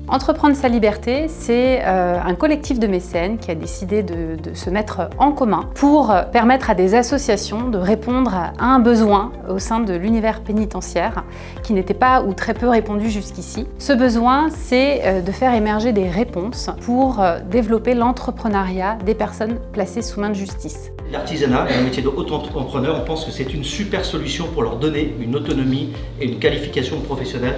Entreprendre sa liberté, c'est un collectif de mécènes qui a décidé de se mettre en commun pour permettre à des associations de répondre à un besoin au sein de l'univers pénitentiaire qui n'était pas ou très peu répondu jusqu'ici. Ce besoin, c'est de faire émerger des réponses pour développer l'entrepreneuriat des personnes placées sous main de justice. L'artisanat, le métier d'auto-entrepreneur, on pense que c'est une super solution pour leur donner une autonomie et une qualification professionnelle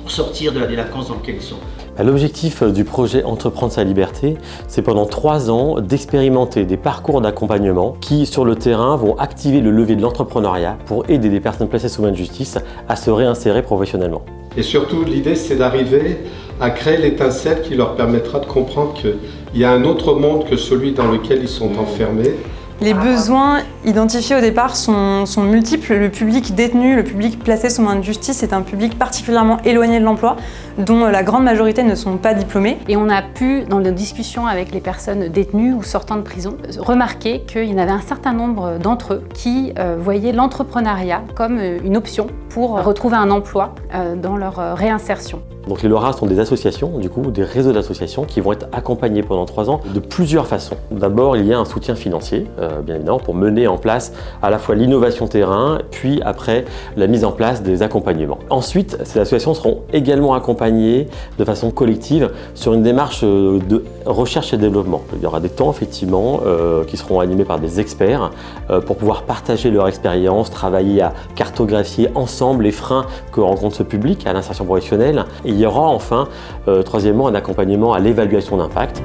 pour sortir de la délinquance dans laquelle ils sont. L'objectif du projet Entreprendre sa liberté, c'est pendant 3 ans d'expérimenter des parcours d'accompagnement qui, sur le terrain, vont activer le levier de l'entrepreneuriat pour aider des personnes placées sous main de justice à se réinsérer professionnellement. Et surtout, l'idée, c'est d'arriver à créer l'étincelle qui leur permettra de comprendre qu'il y a un autre monde que celui dans lequel ils sont enfermés. Les besoins identifiés au départ sont multiples. Le public détenu, le public placé sous main de justice est un public particulièrement éloigné de l'emploi, dont la grande majorité ne sont pas diplômés. Et on a pu, dans nos discussions avec les personnes détenues ou sortant de prison, remarquer qu'il y en avait un certain nombre d'entre eux qui voyaient l'entrepreneuriat comme une option pour retrouver un emploi dans leur réinsertion. Donc les LORA sont des associations, du coup, des réseaux d'associations qui vont être accompagnés pendant 3 ans de plusieurs façons. D'abord, il y a un soutien financier, bien évidemment, pour mener en place à la fois l'innovation terrain, puis après la mise en place des accompagnements. Ensuite, ces associations seront également accompagnées de façon collective sur une démarche de recherche et développement. Il y aura des temps, effectivement, qui seront animés par des experts pour pouvoir partager leur expérience, travailler à cartographier ensemble les freins que rencontre ce public à l'insertion professionnelle. Et il y aura enfin, troisièmement, un accompagnement à l'évaluation d'impact.